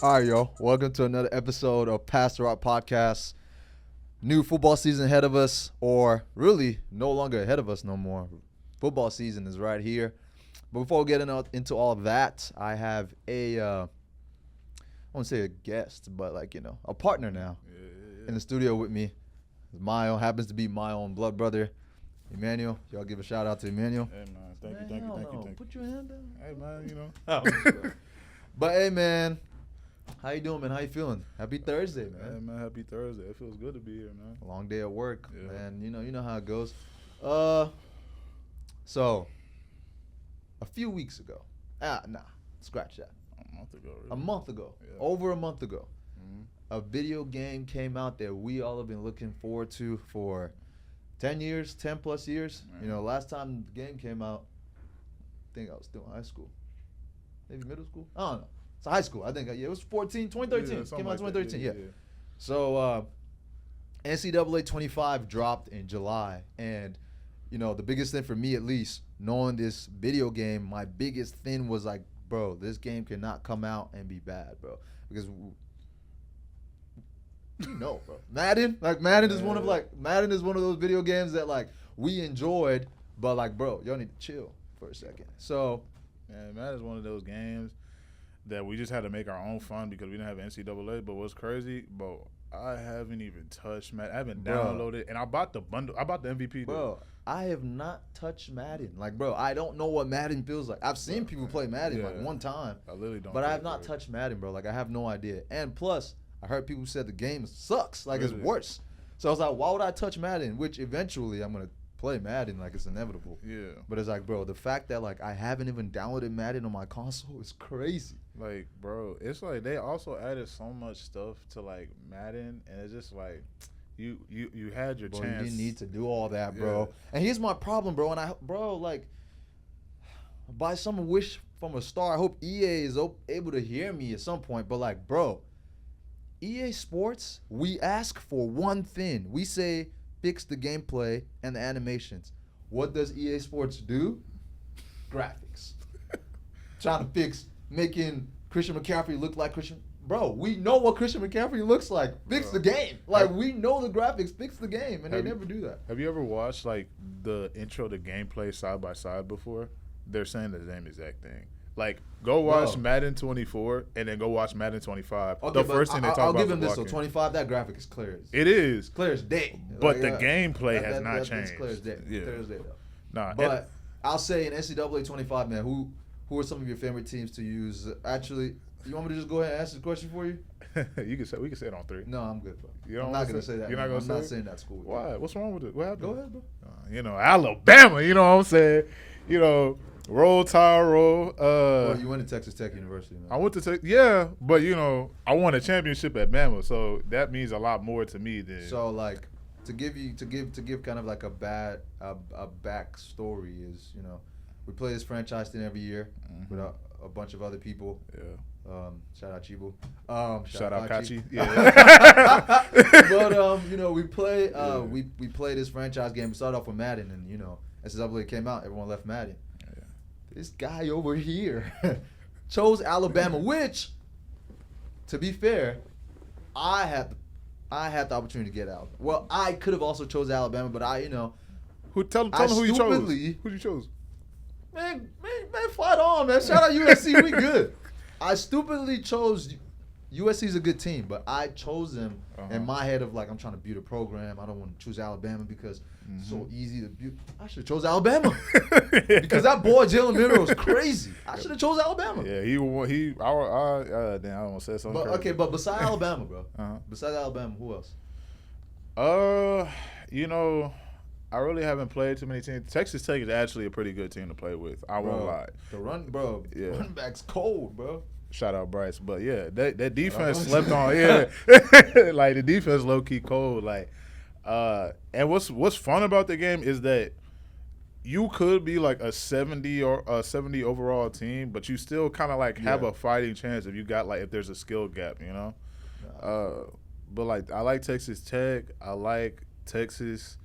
All right, yo. Welcome to another episode of Pass the Rock Podcast. New football season ahead of us, or really no longer ahead of us no more. Football season is right here. But before we get into all of that, I have I won't say a guest, but a partner now in the studio with me. Happens to be my own blood brother, Emmanuel. Y'all give a shout out to Emmanuel. Hey, man. Thank you. Put your hand down. Hey, man, But hey, man. How you doing, man? How you feeling? Happy Thursday, man. Hey, man, happy Thursday. It feels good to be here, man. Long day at work, Yeah. man. You know how it goes. So a few weeks ago, scratch that. A month ago, really. A month ago, Yeah. over a month ago, Mhm. a video game came out that we all have been looking forward to for 10 years, 10 plus years. Man. You know, last time the game came out, I think I was still in high school, maybe middle school. I don't know. It's high school. I think, it was 2013. Yeah, Came out in like 2013, that. yeah. So, NCAA 25 dropped in July. And, the biggest thing for me, at least, knowing this video game, my biggest thing was like, bro, this game cannot come out and be bad, bro. Because, bro. Madden is one of those video games that, we enjoyed. But, bro, y'all need to chill for a second. So, Yeah, man, is one of those games that we just had to make our own fun because we didn't have NCAA. But what's crazy, bro, I haven't even touched Madden. I haven't downloaded, and I bought the bundle. I bought the MVP, bro. I have not touched Madden. Bro, I don't know what Madden feels like. I've seen people play Madden one time, I literally don't. but I have not touched Madden, bro. I have no idea. And plus, I heard people said the game sucks. It's Really? worse. So I was like, why would I touch Madden? Which eventually I'm gonna play Madden. It's inevitable. Yeah. But it's bro, the fact that I haven't even downloaded Madden on my console is crazy. Bro, it's they also added so much stuff to Madden, and it's just you had your Bro, chance. you didn't need to do all that, bro. Yeah. And here's my problem, bro. By some wish from a star, I hope EA is able to hear me at some point. But bro, EA Sports, we ask for one thing. We say fix the gameplay and the animations. What does EA Sports do? Graphics. Trying to fix making Christian McCaffrey look like Christian. Bro, we know what Christian McCaffrey looks like. Fix the game. We know the graphics. Fix the game, and they never do that. Have you ever watched the intro to gameplay side by side before? They're saying the same exact thing. Go watch Madden 24 and then go watch Madden 25. Okay, the first thing they talk I'll about give him is this. So blocking. 25, that graphic is clear. It is. Clear as day. But the gameplay has not changed. It's clear as day. Yeah. Clear as day, though. Nah, But I'll say in NCAA 25, man, who are some of your favorite teams to use? Actually, you want me to just go ahead and answer the question for you? we can say it on 3. No, I'm good, bro. You don't I'm wanna not going to say- say that. you're not man. gonna I'm say not it? saying that school. Why? What's wrong with it? What happened? Go ahead, bro. Alabama. You know what I'm saying? Roll Tide, roll. Well, you went to Texas Tech University, man. I went to but I won a championship at Bama, so that means a lot more to me than. So to give kind of a backstory is we play this franchise thing every year with a bunch of other people. Yeah. Shout out Chibu. Shout out Kachi. Yeah. Yeah. But we play we play this franchise game. We started off with Madden, and NCAA came out, everyone left Madden. Yeah. This guy over here chose Alabama, which, to be fair, I had the opportunity to get out. Well, I could have also chose Alabama, but Tell them who you chose. stupidly- Who you chose? Man, fight on, man. Shout out USC, we good. I stupidly chose USC's a good team, but I chose them in my head of I'm trying to build a program. I don't want to choose Alabama because it's so easy to build. I should have chose Alabama because that boy Jalen Miller was crazy. I should have chose Alabama. Yeah, damn, I almost said something. But crazy. but besides Alabama, bro. Uh-huh. Besides Alabama, who else? I really haven't played too many teams. Texas Tech is actually a pretty good team to play with. I won't lie. The running back's cold, bro. Shout out Bryce, but yeah, that defense slept on. Yeah, the defense low key cold. And what's fun about the game is that you could be a 70 or a 70 overall team, but you still kind of have a fighting chance if you got if there's a skill gap, But I like Texas Tech. I like Texas.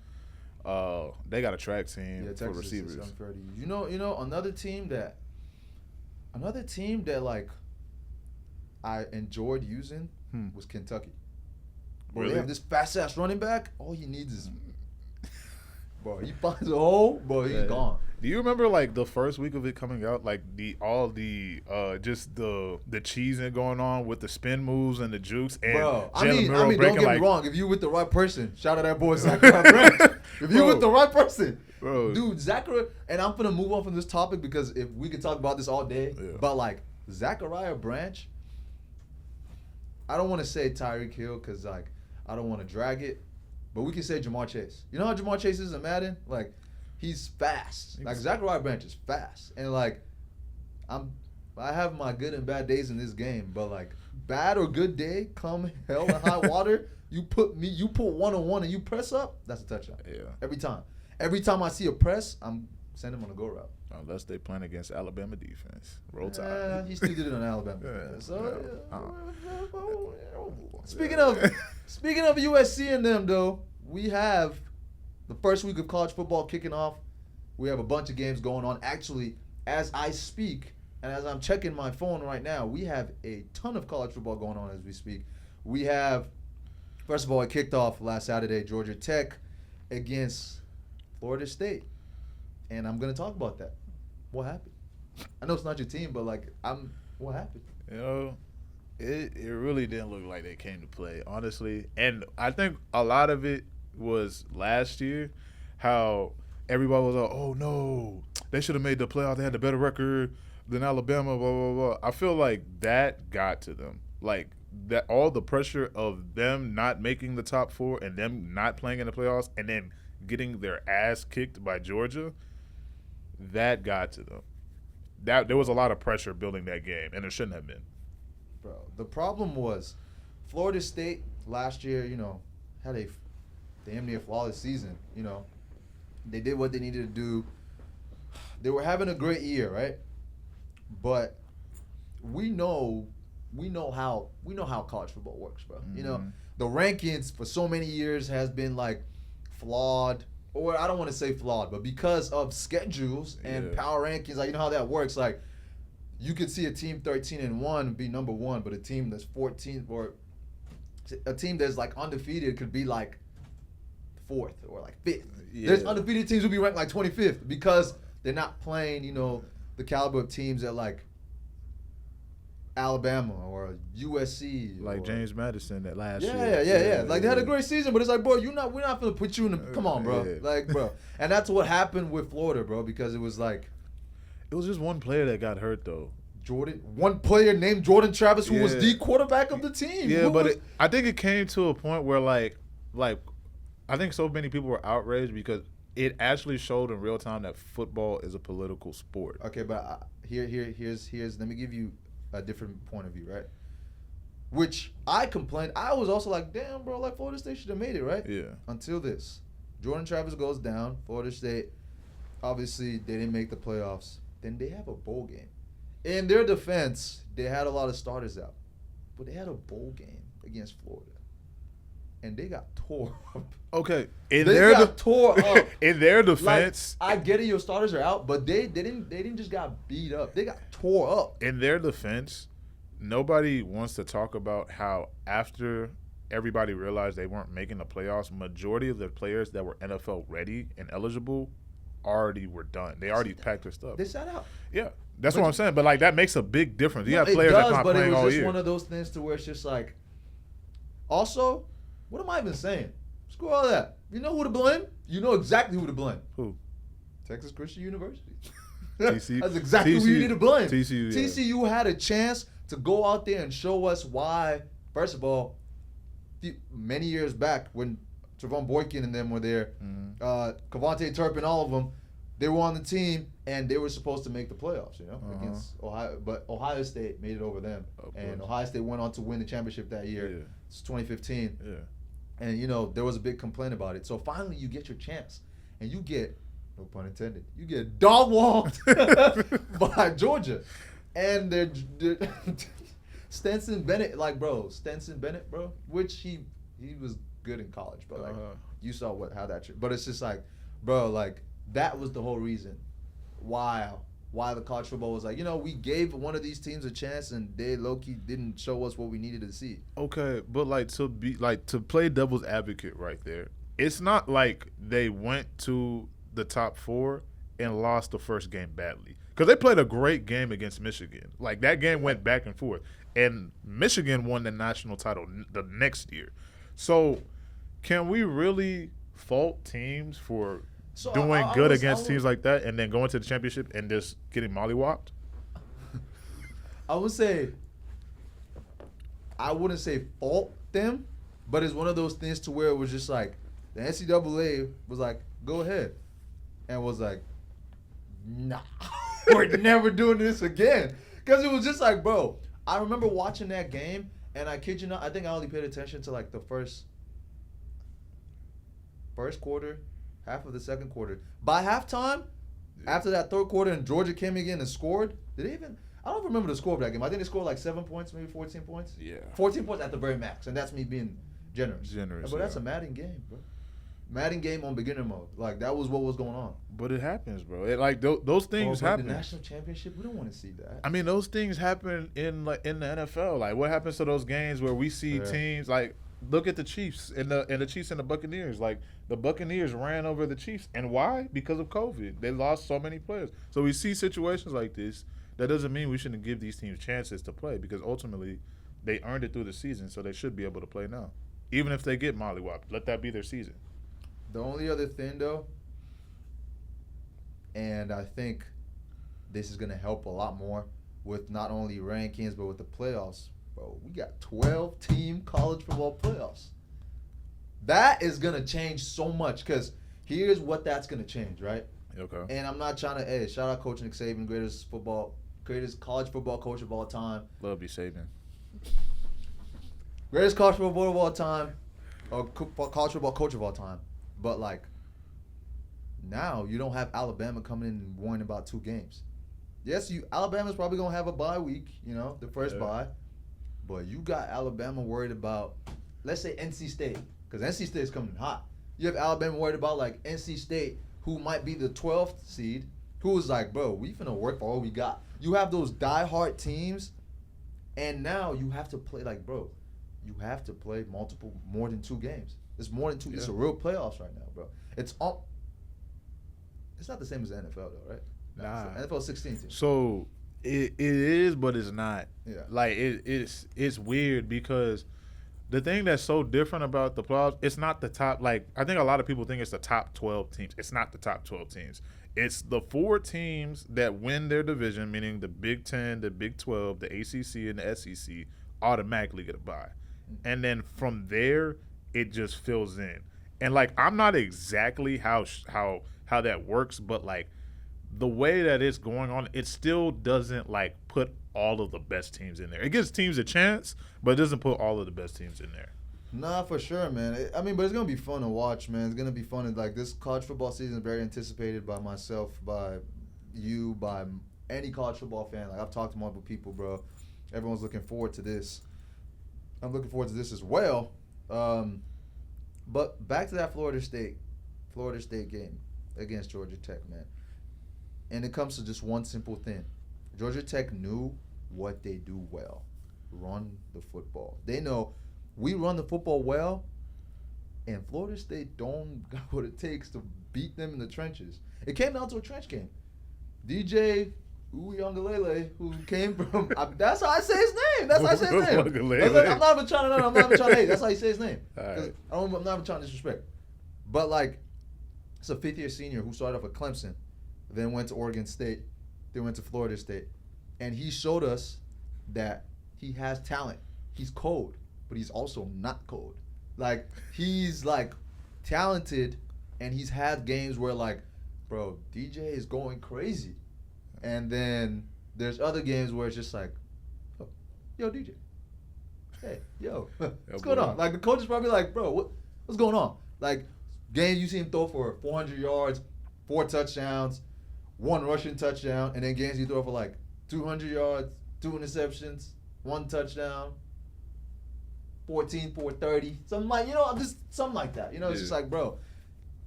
They got a track team for Texas receivers. Is unfair to you. Another team that I enjoyed using was Kentucky. Bro, Really? they have this fast-ass running back. All he needs is, bro, he finds a hole, bro, he's gone. Do you remember like the first week of it coming out, like just the cheesing going on with the spin moves and the jukes and Bro, I Jalen mean, Milroe don't breaking, get me like, wrong. If you with the right person, shout out that boy Zachariah Branch. If you Bro. with the right person, Bro. dude, Zachariah. And I'm gonna move on from this topic because if we could talk about this all day, but like Zachariah Branch, I don't want to say Tyreek Hill because like I don't want to drag it, but we can say Jamar Chase. You know how Jamar Chase is in Madden? Like he's fast. Like Zachariah Branch is fast, and like I have my good and bad days in this game, but like bad or good day, come hell and high water, you put 1-on-1 and you press up, that's a touchdown. Yeah. Every time. Every time I see a press, I'm sending him on a go route. Unless they playing against Alabama defense. Roll Tide. He still did it on Alabama. So, Speaking of USC and them though, we have the first week of college football kicking off. We have a bunch of games going on. Actually, as I speak, and as I'm checking my phone right now, we have a ton of college football going on as we speak. We have, first of all, it kicked off last Saturday, Georgia Tech against Florida State. And I'm going to talk about that. What happened? I know it's not your team, but like, what happened? You know, it really didn't look like they came to play, honestly. And I think a lot of it was last year, how everybody was like, oh no, they should have made the playoff. They had a better record than Alabama, blah, blah, blah. I feel like that got to them. Like, that all the pressure of them not making the top four and them not playing in the playoffs and then getting their ass kicked by Georgia, that got to them. There was a lot of pressure building that game, and there shouldn't have been. Bro, the problem was Florida State last year, had a damn near flawless season, They did what they needed to do. They were having a great year, right? But we know how college football works, bro. Mm-hmm. The rankings for so many years has been like flawed, or I don't want to say flawed, but because of schedules and power rankings, like you know how that works. Like you could see a team 13-1 be number one, but a team that's 14 or a team that's like undefeated could be like fourth or like fifth. Yeah. There's undefeated teams who be ranked like 25th because they're not playing, the caliber of teams that like Alabama or USC. Like or, James Madison that last year. Yeah. Like they had a great season, but it's like, bro, we're not gonna put you in the. Come on, bro. Yeah. Like, bro, and that's what happened with Florida, bro, because it was like It was just one player that got hurt though. one player named Jordan Travis, who was the quarterback of the team. Yeah, but I think it came to a point where like I think so many people were outraged because it actually showed in real time that football is a political sport. Okay, but here's let me give you a different point of view, right? Which I complained. I was also like, damn, bro, like Florida State should have made it, right? Yeah. Until this. Jordan Travis goes down. Florida State, obviously, they didn't make the playoffs. Then they have a bowl game. In their defense, they had a lot of starters out. But they had a bowl game against Florida. And they got tore up. Okay. They got tore up. In their defense. Like, I get it, your starters are out, but they didn't just got beat up. They got tore up. In their defense, nobody wants to talk about how after everybody realized they weren't making the playoffs, majority of the players that were NFL ready and eligible already were done. They already packed their stuff. They sat out. Yeah. That's what I'm saying. But like that makes a big difference. You have players that's not playing all year. But it was just one of those things to where it's just like, also, what am I even saying? Screw all that. You know who to blame? You know exactly who to blame. Who? Texas Christian University. TCU. That's exactly who you need to blame. TCU, yeah. TCU had a chance to go out there and show us why. First of all, many years back when Trevon Boykin and them were there, Cavante Turpin, all of them, they were on the team and they were supposed to make the playoffs, against Ohio. But Ohio State made it over them, and Ohio State went on to win the championship that year. Yeah. It's 2015. Yeah. And there was a big complaint about it. So finally, you get your chance, and you get, no pun intended, you get dog walked by Georgia, and they're Stetson Bennett, which he was good in college, but like you saw how that. But it's just like, bro, like that was the whole reason why why the college football was like, we gave one of these teams a chance and they low-key didn't show us what we needed to see. Okay, but to play devil's advocate right there, it's not like they went to the top 4 and lost the first game badly. Because they played a great game against Michigan. Like, that game went back and forth. And Michigan won the national title the next year. So, can we really fault teams for doing good against teams like that and then going to the championship and just getting mollywopped? I wouldn't say fault them, but it's one of those things to where it was just like the NCAA was like, go ahead, and was like, nah, we're never doing this again. Because it was just like, bro, I remember watching that game, and I kid you not, I think I only paid attention to like the first quarter, half of the second quarter. By halftime, after that third quarter, and Georgia came again and scored, did they even? I don't remember the score of that game. I think they scored like 7 points, maybe 14 points. Yeah. 14 points at the very max, and that's me being generous. But that's yeah. a Madden game, bro. Madden game on beginner mode. Like, that was what was going on. But it happens, bro. Those things happen. The national championship, we don't want to see that. I mean, those things happen in the NFL. Like, what happens to those games where we see teams like, look at the Chiefs and the Chiefs and the Buccaneers. Like, the Buccaneers ran over the Chiefs, and why? Because of COVID. They lost so many players. So we see situations like this. That doesn't mean we shouldn't give these teams chances to play, because ultimately they earned it through the season, so they should be able to play now, even if they get mollywopped. Let that be their season. The only other thing, though, and I think this is going to help a lot more with not only rankings but with the playoffs. Bro, we got 12-team college football playoffs. That is going to change so much, because here's what that's going to change, right? Okay. And I'm not trying to, shout out Coach Nick Saban, greatest college football coach of all time. Love you, Saban. Greatest college football of all time, or college football coach of all time. But, like, now you don't have Alabama coming in and worrying about 2 games. Yes, Alabama's probably going to have a bye week, the first bye. But you got Alabama worried about, let's say, NC State, because NC State's coming hot. You have Alabama worried about, like, NC State, who might be the 12th seed, who is like, bro, we finna work for all we got. You have those diehard teams, and now you have to play, like, bro, you have to play more than 2 games. It's more than 2. Yeah. It's a real playoffs right now, bro. It's not the same as the NFL, though, right? Nah. NFL 16 teams. So it is, but it's not. Yeah. Like, it's weird, because the thing that's so different about the playoffs, it's not the top. Like, I think a lot of people think it's the top 12 teams. It's not the top 12 teams. It's the 4 teams that win their division, meaning the Big 10, the Big 12, the ACC, and the SEC, automatically get a bye. And then from there, it just fills in. And, like, I'm not exactly how that works, but, like, the way that it's going on, it still doesn't, like, put all of the best teams in there. It gives teams a chance, but it doesn't put all of the best teams in there. Nah, for sure, man. But it's going to be fun to watch, man. It's going to be fun. Like, this college football season is very anticipated by myself, by you, by any college football fan. Like, I've talked to multiple people, bro. Everyone's looking forward to this. I'm looking forward to this as well. But back to that Florida State game against Georgia Tech, man. And it comes to just one simple thing. Georgia Tech knew what they do well. Run the football. They know we run the football well, and Florida State don't got what it takes to beat them in the trenches. It came down to a trench game. DJ Uiagalelei, who came from that's how I say his name. I'm not even trying to hate. That's how you say his name. Right. I'm not even trying to disrespect. But, like, it's a 5th-year senior who started off at Clemson, then went to Oregon State, then went to Florida State. And he showed us that he has talent. He's cold, but he's also not cold. Like, he's, like, talented, and he's had games where, like, bro, DJ is going crazy. And then there's other games where it's just like, yo, DJ. Hey, yo, what's going on? Like, the coach is probably like, bro, what's going on? Like, games you see him throw for 400 yards, 4 touchdowns, 1 rushing touchdown, and then games you throw for like 200 yards, 2 interceptions, 1 touchdown, 14 for 30, something like, just something like that. It's just like, bro,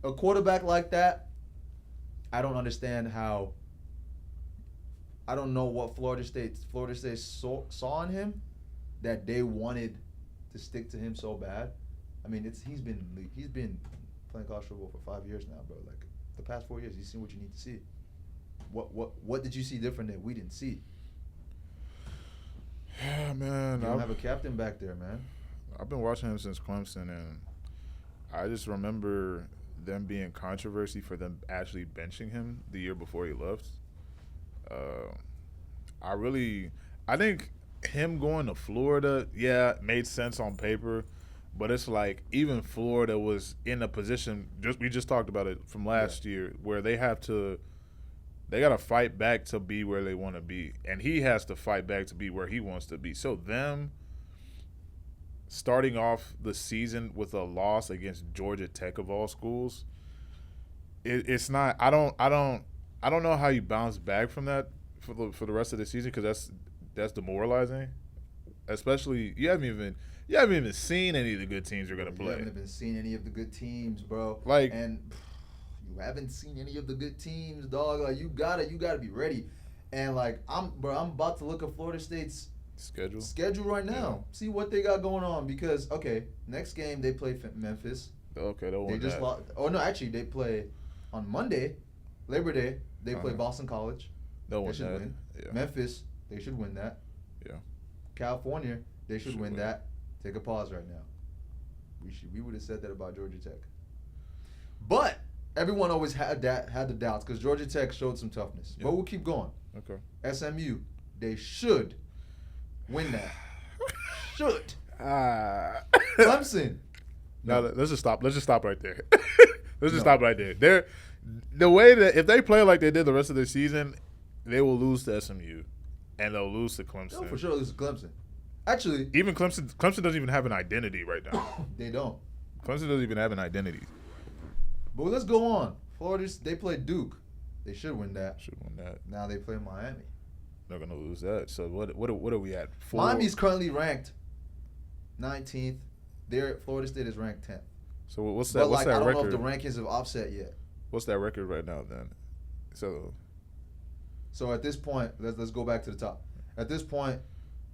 a quarterback like that, I don't understand how I don't know what Florida State saw in him that they wanted to stick to him so bad. I mean, he's been playing college football for 5 years now, bro. Like the past 4 years, he's seen what you need to see. What did you see different that we didn't see? Yeah, man. You don't have a captain back there, man. I've been watching him since Clemson, and I just remember them being controversy for them actually benching him the year before he left. I think him going to Florida, made sense on paper, but it's like even Florida was in a position, we just talked about it from last year, where they got to fight back to be where they want to be, and he has to fight back to be where he wants to be. So them starting off the season with a loss against Georgia Tech of all schools, it's not. I don't know how you bounce back from that for the rest of the season, because that's demoralizing. Especially you haven't even seen any of the good teams you're gonna play. You haven't even seen any of the good teams, bro. You haven't seen any of the good teams, dog. Like you gotta be ready. And like I'm about to look at Florida State's schedule right now. Yeah. See what they got going on, because next game they play Memphis. Okay, they just lost. Oh no, actually they play on Monday, Labor Day. They play Boston College. They should win. Yeah. Memphis, they should win that. Yeah. California, they should win that. Take a pause right now. We would have said that about Georgia Tech. But everyone always had the doubts, because Georgia Tech showed some toughness. Yeah. But we'll keep going. Okay. SMU, they should win that. Should. Clemson. No. Now let's just stop right there. Stop right there. The way that if they play like they did the rest of the season, they will lose to SMU, and they'll lose to Clemson. They'll for sure lose to Clemson. Actually, even Clemson doesn't even have an identity right now. They don't. Clemson doesn't even have an identity. But let's go on. Florida, they play Duke. They should win that. Now they play Miami. They're gonna lose that. So what are we at? 4? Miami's currently ranked 19th. Florida State is ranked 10th. So what's that? What's that I don't record? know if the rankings have offset yet. What's that record right now then? So at this point, let's go back to the top. At this point,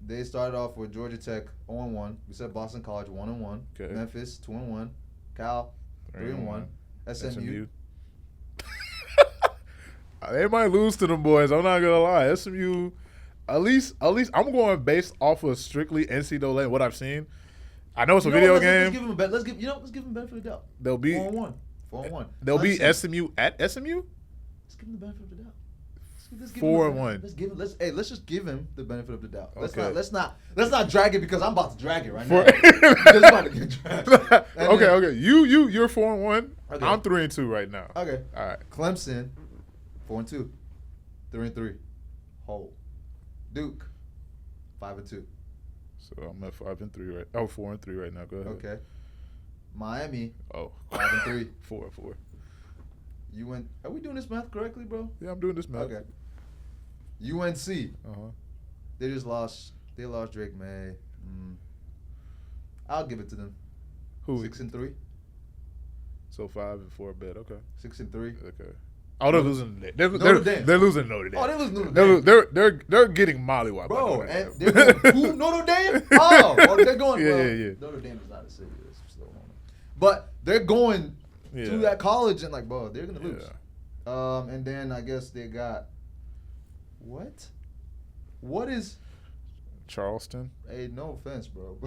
they started off with Georgia Tech 0-1. We said Boston College 1-1. Okay. Memphis 2-1. Cal 3-1. SMU. They might lose to them boys. I'm not gonna lie. SMU, at least I'm going based off of strictly NCAA what I've seen. I know it's a video game. Let's give them benefit of the doubt. They'll be 4-1. They'll be SMU at SMU. Let's give them the benefit of the doubt. 4-1. Let's just give him the benefit of the doubt. Okay. Let's not drag it, because I'm about to drag it right now. It's about to get dragged. Okay. You're 4-1. Okay. I'm 3-2 right now. Okay. All right. Clemson 4-2. 3-3. Hole. Duke 5-2. So I'm at 5-3 right. 4-3 right now. Go ahead. Okay. Miami. 5-3. 4-4. Are we doing this math correctly, bro? Yeah, I'm doing this math. Okay. UNC. They just lost. They lost Drake May. I'll give it to them. Who? 6-3. So 5-4 bet. Okay. 6-3. Okay. Oh, they're losing. They're losing Notre Dame. Oh, they're losing Notre Dame. They're getting mollywopped. Bro, and they're going who? Notre Dame? Oh, they're going. Yeah. Notre Dame is not a city. But they're going to that college, and bro, they're gonna lose. And then I guess they got what? What is Charleston? Hey, no offense, bro.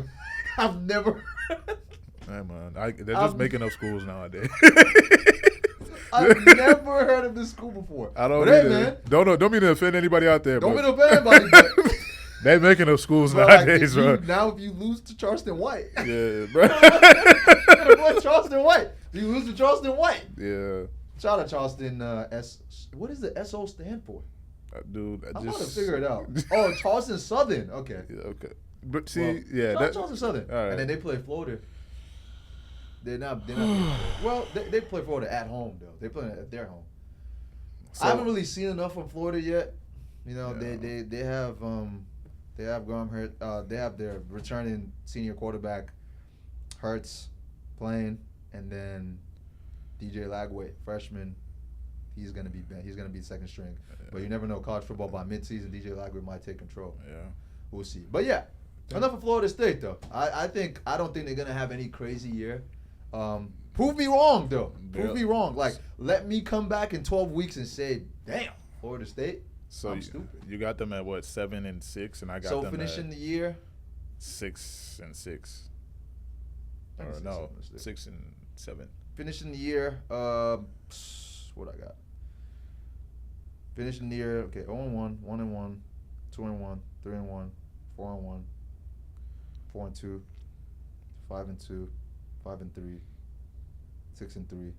I've never. Hey man, they're just making up schools nowadays. I've never heard of this school before. I don't either. Don't mean to offend anybody out there. Don't mean to offend anybody. But they're making up schools nowadays, bro. Now if you lose to Charleston White. Yeah, bro. Charleston White. You lose to Charleston White. Yeah. Shout out Charleston. What does the SO stand for? Dude, I'm about to figure it out. Oh, Charleston Southern. Okay. Yeah, okay. But see, Charleston Southern. All right. And then they play Florida. They're not. Well, they play Florida at home though. They play at their home. So, I haven't really seen enough from Florida yet. They have Graham Hurt. They have their returning senior quarterback Hurts playing, and then DJ Lagway, freshman. he's gonna be second string. But you never know. College football by midseason, DJ Lagway might take control. Yeah, we'll see. But yeah, enough of Florida State though. I don't think they're gonna have any crazy year. Prove me wrong though. Prove me wrong. Like let me come back in 12 weeks and say, damn, Florida State. So I'm stupid. You got them at what 7-6, and I got them finishing at the year 6-6. Or no, 6-7. Finishing the year, what I got? Finishing the year, okay, 0-1, 1-1, 2-1, 3-1, 4-1, 4-2, 5-2, 5-3, 6-3,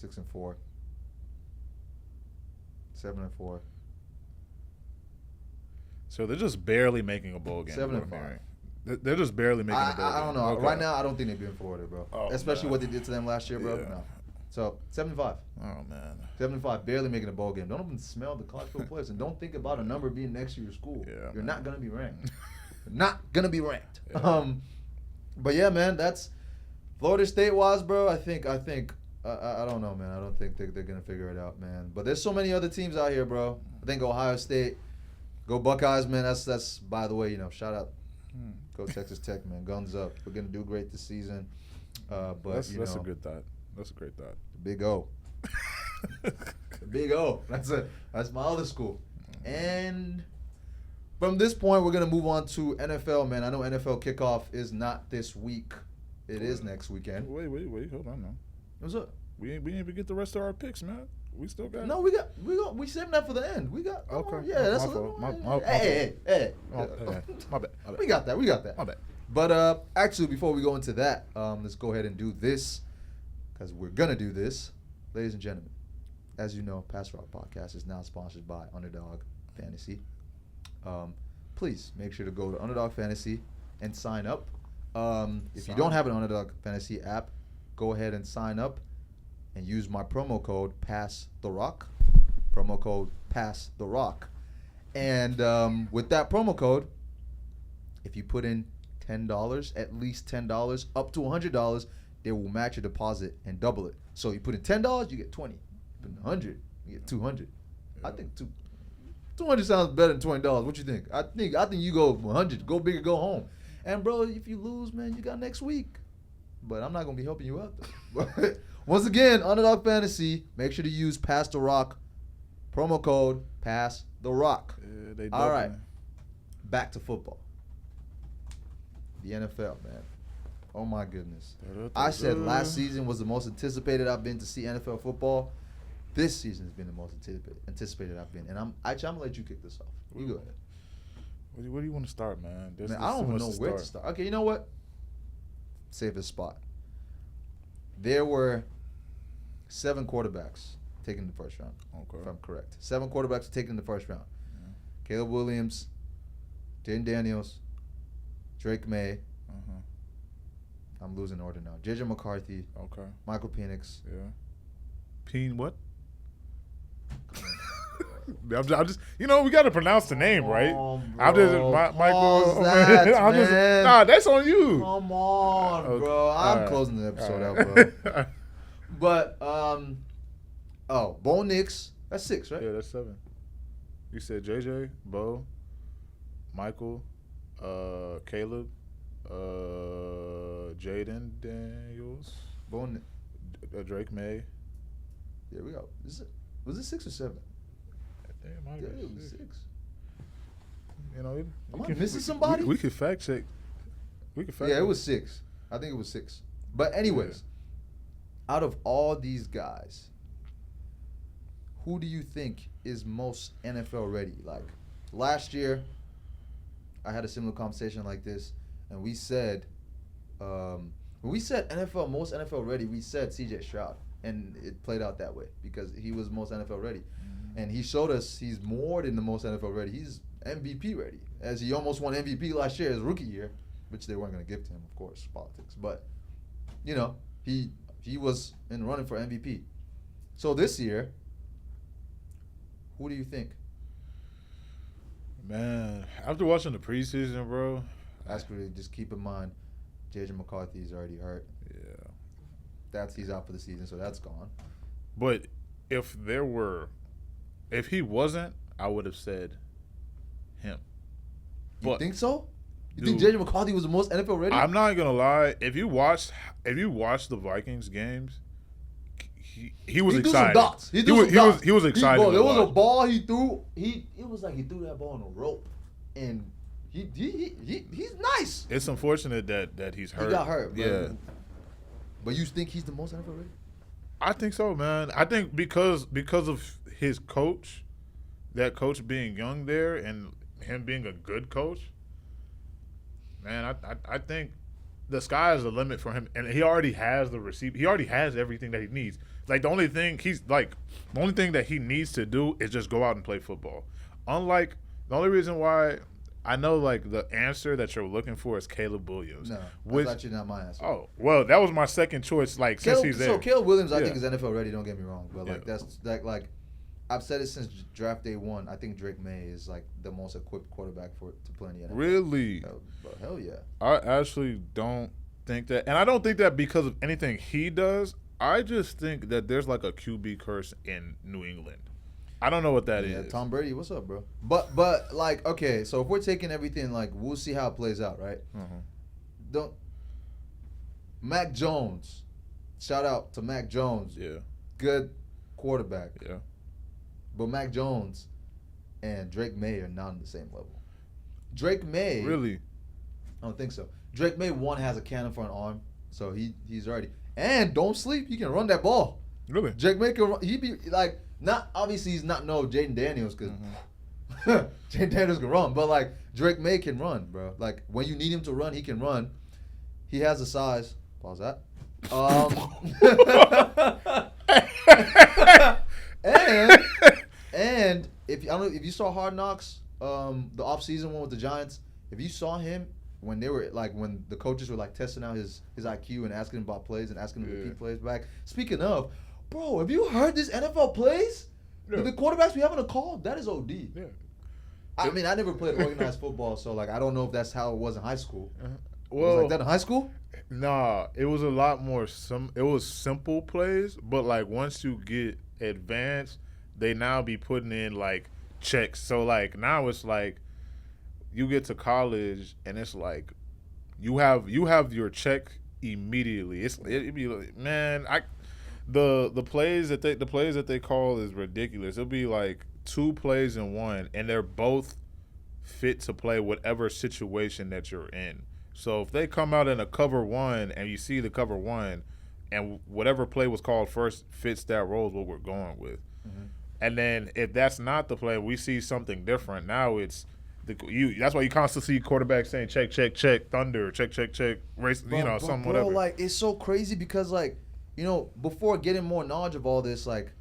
6-4, 7-4. So they're just barely making a bowl game. 7-5. They're just barely making a bowl game. I don't know. Okay. Right now, I don't think they'd be in Florida, bro. Oh, especially man. what they did to them last year, bro. Yeah. No. So 7-5. Oh man. 7-5, barely making a bowl game. Don't even smell the college football players, and don't think about a number being next to your school. Yeah, You're man. not gonna be ranked. You're not gonna be ranked. Yeah. But yeah, man, that's Florida State wise, bro. I think I don't know, man. I don't think they're gonna figure it out, man. But there's so many other teams out here, bro. I think Ohio State, go Buckeyes, man. That's by the way, shout out, go Texas Tech, man. Guns up. We're gonna do great this season. But that's a good thought. That's a great thought. The Big O. The Big O. That's my other school. And from this point, we're gonna move on to NFL, man. I know NFL kickoff is not this week. It is next weekend. Wait. Hold on now. What's up? We ain't even get the rest of our picks, man. We still got. No, we saved that for the end. We got. Okay. Yeah, that's my fault. My Hey. My bad. We got that. My bad. But actually, before we go into that, let's go ahead and do this because we're gonna do this, ladies and gentlemen. As you know, Pass Rock Podcast is now sponsored by Underdog Fantasy. Please make sure to go to Underdog Fantasy and sign up. If you don't have an Underdog Fantasy app, go ahead and sign up and use my promo code PASSTHEROCK. Promo code PASSTHEROCK. And with that promo code, if you put in $10, at least $10, up to $100, they will match your deposit and double it. So you put in $10, you get 20. You put in 100, you get 200. Yeah. I think 200 sounds better than $20. What you think? I think you go 100. Go big or go home. And bro, if you lose, man, you got next week. But I'm not gonna be helping you out though. But once again, Underdog Fantasy, make sure to use Pass the Rock. Promo code Pass the Rock. Yeah, all right. Back to football. The NFL, man. Oh my goodness. I said last season was the most anticipated I've been to see NFL football. This season has been the most anticipated I've been. And I'm gonna let you kick this off. You go ahead. Where do you want to start, man? Man, I don't even know where to start. Okay, you know what? Safest spot. There were 7 quarterbacks taken in the first round. Okay. If I'm correct. 7 quarterbacks taken in the first round. Yeah. Caleb Williams, Jaden Daniels, Drake May. Uh-huh. I'm losing order now. JJ McCarthy. Okay. Michael Penix. Yeah. Peen what? I'm just, we got to pronounce the name, right? I'm just, Michael. That's on you. Come on, Okay. bro. I'm right. closing the episode All out, bro. But, Bo Nix. That's 6, right? Yeah, that's 7. You said JJ, Bo, Michael, Caleb, Jaden Daniels, Drake May. Yeah, we got. Was it 6 or 7? Yeah, It was 6. Am I missing somebody? We could fact check. Yeah, it was 6. I think it was 6. But anyways, out of all these guys, who do you think is most NFL ready? Like last year, I had a similar conversation like this, and we said, when we said most NFL ready, we said C.J. Stroud, and it played out that way because he was most NFL ready. And he showed us he's more than the most NFL ready. He's MVP ready, as he almost won MVP last year, his rookie year, which they weren't going to give to him, of course, politics. But, he was in the running for MVP. So this year, who do you think? Man, after watching the preseason, bro. Actually, just keep in mind, J.J. McCarthy is already hurt. Yeah. He's out for the season, so that's gone. But if he wasn't, I would have said him. You think so? You Dude, think J.J. McCarthy was the most NFL ready? I'm not gonna lie. If you watch the Vikings games, he was excited. He was excited. There was a ball he threw. It was like he threw that ball on a rope, and he's nice. It's unfortunate that he's hurt. He got hurt. Yeah. But you think he's the most NFL ready? I think so, man. I think because of his coach, that coach being young there and him being a good coach, man, I think the sky is the limit for him, and he already has the receiver. He already has everything that he needs. Like the only thing that he needs to do is just go out and play football. Unlike the only reason why I know like the answer that you're looking for is Caleb Williams. No, that's actually not my answer. Oh well, that was my second choice. Like since he's there, so Caleb Williams, I think is NFL ready. Don't get me wrong, but like that's like I've said it since draft day one. I think Drake May is like the most equipped quarterback to play in the NFL. Really? Hell yeah. I actually don't think that, and I don't think that because of anything he does. I just think that there's like a QB curse in New England. I don't know what that is. Tom Brady, what's up, bro? But like, okay, so if we're taking everything, like, we'll see how it plays out, right? Mac Jones, shout out to Mac Jones. Yeah. Good quarterback. Yeah. But Mac Jones and Drake May are not on the same level. Drake May. Really? I don't think so. Drake May, one, has a cannon for an arm, so he's ready. And don't sleep, he can run that ball. Really? Drake May can run. He be like, not obviously he's not no Jaden Daniels because Jaden Daniels can run, but like Drake May can run, bro. Like when you need him to run, he can run. He has the size. Pause that. And if you saw Hard Knocks, the offseason one with the Giants, if you saw him when the coaches were like testing out his IQ and asking him about plays and asking him to repeat plays back. Speaking of, bro, have you heard this NFL plays? Yeah. The quarterbacks we having a call? That is OD. Yeah. I mean, I never played organized football, so like I don't know if that's how it was in high school. Well, was it like that in high school? Nah, it was a lot more. It was simple plays, but like once you get advanced, they now be putting in like checks. So like now it's like you get to college and it's like you have your check immediately. It'd be like, man, the plays that they call is ridiculous. It'll be like 2 plays in one, and they're both fit to play whatever situation that you're in. So if they come out in a cover one and you see the cover one, and whatever play was called first fits that role is what we're going with. Mm-hmm. And then if that's not the play, we see something different. Now it's that's why you constantly see quarterbacks saying check, check, check, thunder, check, check, check, race, something whatever. Like it's so crazy because like, before getting more knowledge of all this, like,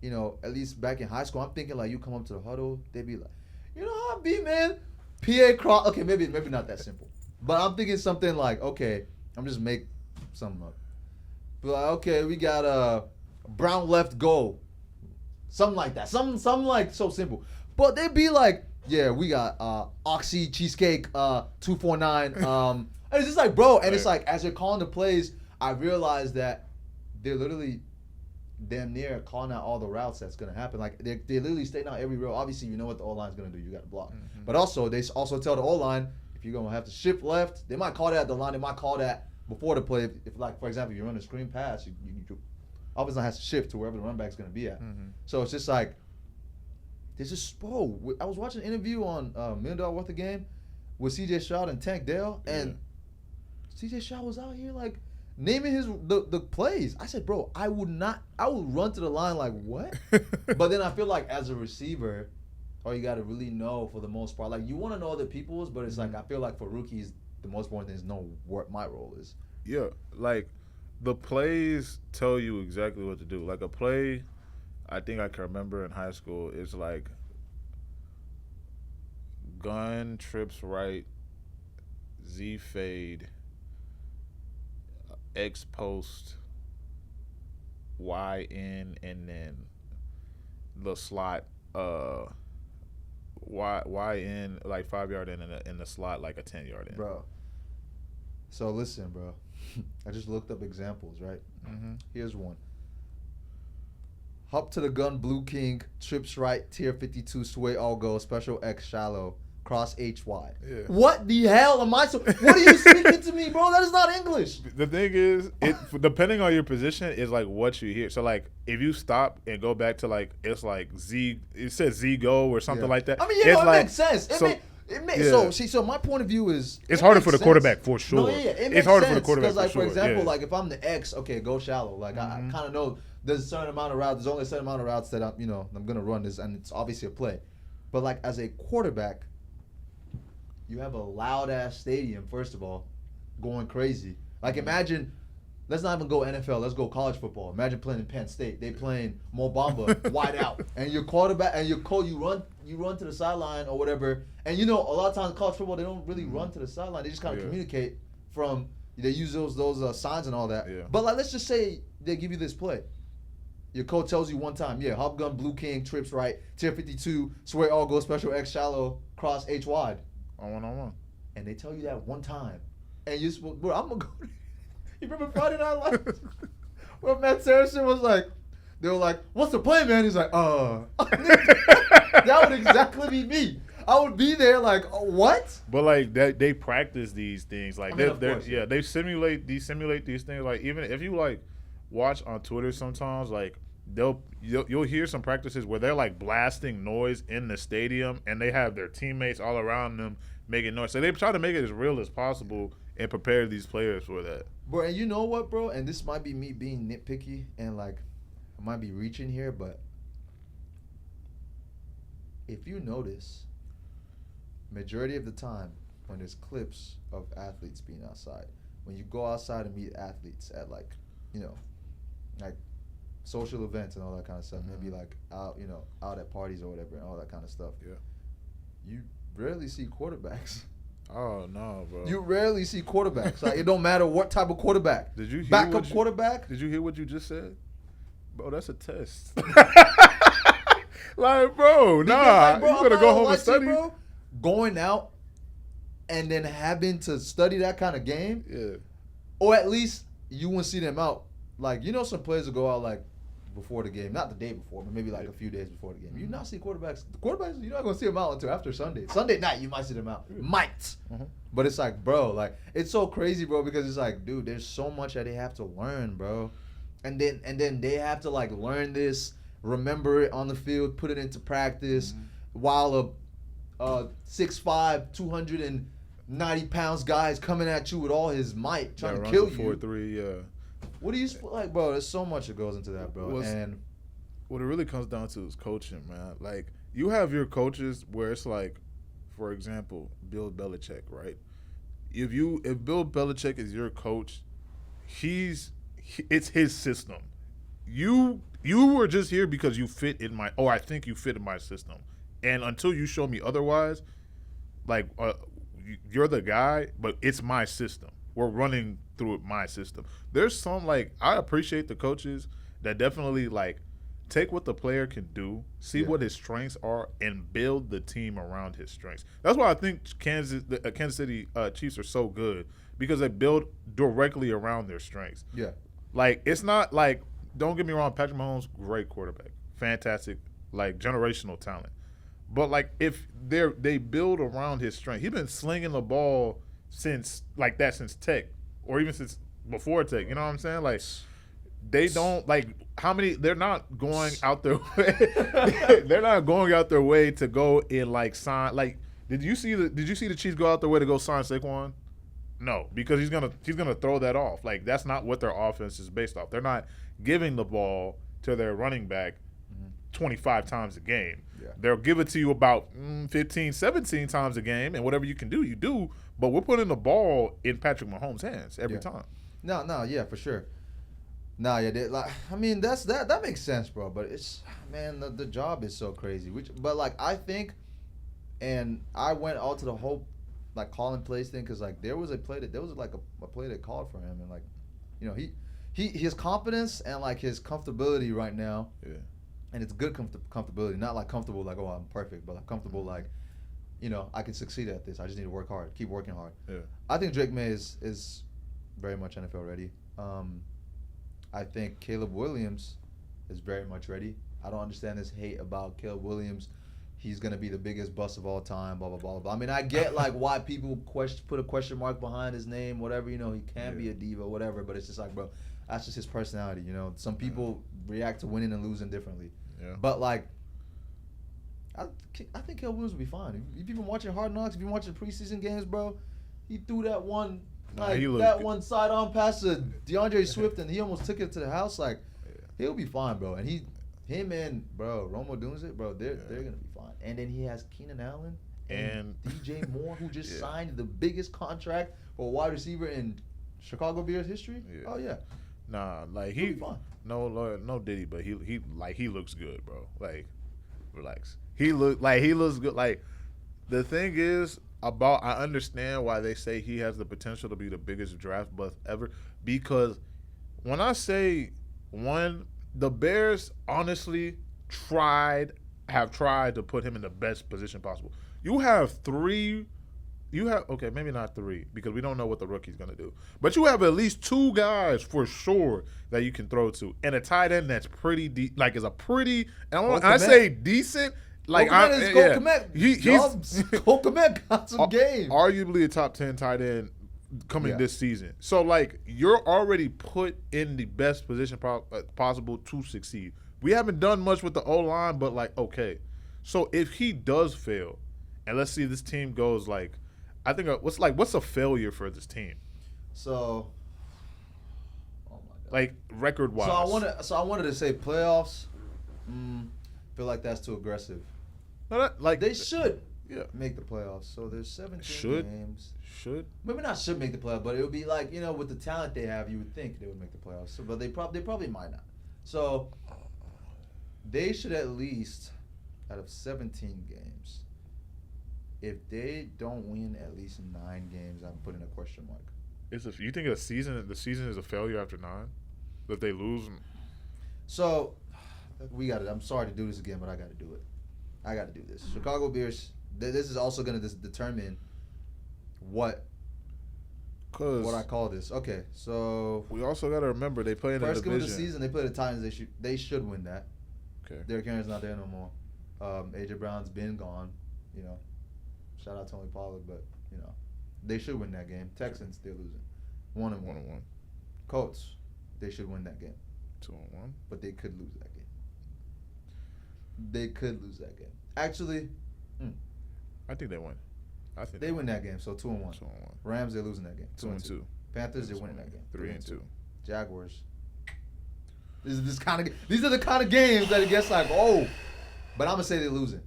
at least back in high school, I'm thinking like you come up to the huddle, they be like, how I be, man? PA cross. Okay, maybe not that simple, but I'm thinking something like, okay, I'm just make something up. But like, okay, we got a Brown left goal, something like that, something like so simple. But they be like, yeah, we got Oxy Cheesecake 249. And it's just like, bro, and it's like as they're calling the plays, I realized that they're literally damn near calling out all the routes that's gonna happen. Like they literally stating out every row. Obviously, you know what the O-line's gonna do. You got to block. Mm-hmm. But also, they also tell the O-line if you're gonna have to shift left, they might call that at the line. They might call that before the play. If like for example, you run a screen pass, you obviously has to shift to wherever the run back's gonna be at. Mm-hmm. So it's just like. This is I was watching an interview on $1 Million Worth of Game with C.J. Stroud and Tank Dell, and C.J. Stroud was out here like naming the plays. I said, bro, I would run to the line like what? But then I feel like as a receiver, all you got to really know for the most part, like you want to know other people's, but it's like I feel like for rookies, the most important thing is know what my role is. Yeah, like the plays tell you exactly what to do. Like a play. I think I can remember in high school, it's like gun, trips right, Z fade, X post, Y in, and then the slot, Y in, like 5-yard in the slot, like a 10-yard in. Bro. So listen, bro. I just looked up examples, right? Mm-hmm. Here's one. Hop to the gun, Blue King, trips right, tier 52, sway all go, special X shallow, cross H wide. Yeah. What the hell am I so? What are you speaking to me, bro? That is not English. The thing is, depending on your position, is like what you hear. So like, if you stop and go back to like, it's like Z. It says Z go or something like that. I mean, it makes sense. So my point of view is it's harder for the quarterback for sure. No, yeah, it's harder for the quarterback because, like, for example, sure. like if I'm the X, okay, go shallow. Like I kind of know there's a certain amount of routes. There's only a certain amount of routes that I'm gonna run this, and it's obviously a play. But like as a quarterback, you have a loud ass stadium. First of all, going crazy. Like imagine. Let's not even go NFL. Let's go college football. Imagine playing in Penn State. They playing Mobamba wide out, and your quarterback and your coach. You run to the sideline or whatever. And a lot of times in college football they don't really run to the sideline. They just kind of communicate from. They use those signs and all that. Yeah. But like let's just say they give you this play. Your coach tells you one time, hop gun, Blue King, trips right, tier 52, swear all go, special X shallow, cross H wide. On 1-on-1. And they tell you that one time, and you bro, I'm gonna go. You remember Friday Night Lights? Where Matt Saracen was like, they were like, what's the play, man? He's like, That would exactly be me. I would be there like, what? But like they practice these things. Like they simulate these things. Like even if you like watch on Twitter sometimes, like you'll hear some practices where they're like blasting noise in the stadium and they have their teammates all around them making noise. So they try to make it as real as possible and prepare these players for that. Bro, and you know what, bro? And this might be me being nitpicky and like I might be reaching here, but if you notice, majority of the time when there's clips of athletes being outside, when you go outside and meet athletes at like social events and all that kind of stuff, maybe like out at parties or whatever and all that kind of stuff. Yeah. You rarely see quarterbacks. Oh no, bro! You rarely see quarterbacks. Like it don't matter what type of quarterback. Did you hear backup quarterback? Did you hear what you just said, bro? That's a test. Like, bro, nah, you gotta go home and study. Bro, going out and then having to study that kind of game, or at least you wouldn't see them out. Like some players will go out like before the game, not the day before, but maybe like a few days before the game. You not see quarterbacks. The quarterbacks, you're not gonna see them out until after Sunday. Sunday night, you might see them out. Might. But it's like, bro, like it's so crazy, bro, because it's like, dude, there's so much that they have to learn, bro, and then they have to like learn this, remember it on the field, put it into practice, while a 6'5", 290 pounds guy is coming at you with all his might, trying to kill you. 4.3, What do you like, bro? There's so much that goes into that, bro. And what it really comes down to is coaching, man. Like you have your coaches where it's like, for example, Bill Belichick, right? If Bill Belichick is your coach, it's his system. You were just here because you fit in I think you fit in my system. And until you show me otherwise, like you're the guy, but it's my system. We're running through my system. There's some like I appreciate the coaches that definitely like take what the player can do, see what his strengths are, and build the team around his strengths. That's why I think Kansas City Chiefs are so good because they build directly around their strengths. Yeah, like it's not like don't get me wrong, Patrick Mahomes, great quarterback, fantastic, like generational talent. But like if they build around his strength, he's been slinging the ball since Tech, or even since before Tech. You know what I'm saying? Like they don't like how many. They're not going out their way. They're not going out their way to go and like sign. Like did you see the Chiefs go out their way to go sign Saquon? No, because he's gonna throw that off. Like that's not what their offense is based off. They're not giving the ball to their running back 25 times a game. Yeah. They'll give it to you about 15, 17 times a game, and whatever you can do, you do. But we're putting the ball in Patrick Mahomes' hands every time. No, yeah, for sure. No, yeah, I mean that makes sense, bro. But it's the job is so crazy. But like I think, and I went all to the whole like calling plays thing because like there was a play that called for him, and like his confidence and like his comfortability right now. Yeah. And it's good comfortability, not like comfortable like, oh, I'm perfect, but like comfortable like, I can succeed at this. I just need to work hard, keep working hard. Yeah. I think Drake May is very much NFL ready. I think Caleb Williams is very much ready. I don't understand this hate about Caleb Williams. He's gonna be the biggest bust of all time. Blah blah blah blah. I mean, I get like why people put a question mark behind his name. Whatever, you know, he can be a diva, whatever. But it's just like, bro, that's just his personality. You know, some people react to winning and losing differently. Yeah. But like, I think Caleb Williams will be fine. If you've been watching Hard Knocks, if you've been watching preseason games, bro, he threw that one one sidearm pass to DeAndre Swift, and he almost took it to the house. Like, he'll be fine, bro. And him and Romo Dunze, bro, they're gonna be fine. And then he has Keenan Allen and DJ Moore, who just signed the biggest contract for a wide receiver in Chicago Bears history. Yeah. Oh yeah. Nah, like he'll be fine. No Diddy, but he looks good, bro. Like, relax. He looks good. Like, the thing is about, I understand why they say he has the potential to be the biggest draft bust ever, because when I say the Bears honestly have tried to put him in the best position possible. You have okay, maybe not three, because we don't know what the rookie's going to do. But you have at least two guys for sure that you can throw to. And a tight end that's pretty deep, like is a pretty, and I say decent, like he's Cole Kmet got some game. Arguably a top 10 tight end coming this season. So like, you're already put in the best position possible to succeed. We haven't done much with the O-line, but like, okay. So if he does fail, and let's see this team goes like, I think what's a failure for this team? So, oh my God. Like record wise. So I wanted to say playoffs. Feel like that's too aggressive. No, like they should make the playoffs. So there's 17 games. Maybe not should make the playoffs, but it would be like, you know, with the talent they have, you would think they would make the playoffs. So, but they probably might not. So they should at least, out of 17 games, if they don't win at least 9 games, I'm putting a question mark. You think the season is a failure after 9? If they lose? So we got it. I'm sorry to do this again, but I got to do it. I got to do this. Chicago Bears. This is also going to determine what I call this. Okay, so we also got to remember they play in the division. First game of the season, they play the Titans. They should win that. Okay. Derrick Henry's not there no more. AJ Brown's been gone. You know, shout out Tony Pollard, but you know, they should win that game. Texans, they're losing. 1-1. Colts, they should win that game. 2-1. But they could lose that game. Actually, I think they win. They win that game, so 2-1. Rams, they're losing that game. 2-2. Panthers, they're winning that game. 3-2. Jaguars. These are the kind of games that it gets like, oh, but I'm gonna say they're losing.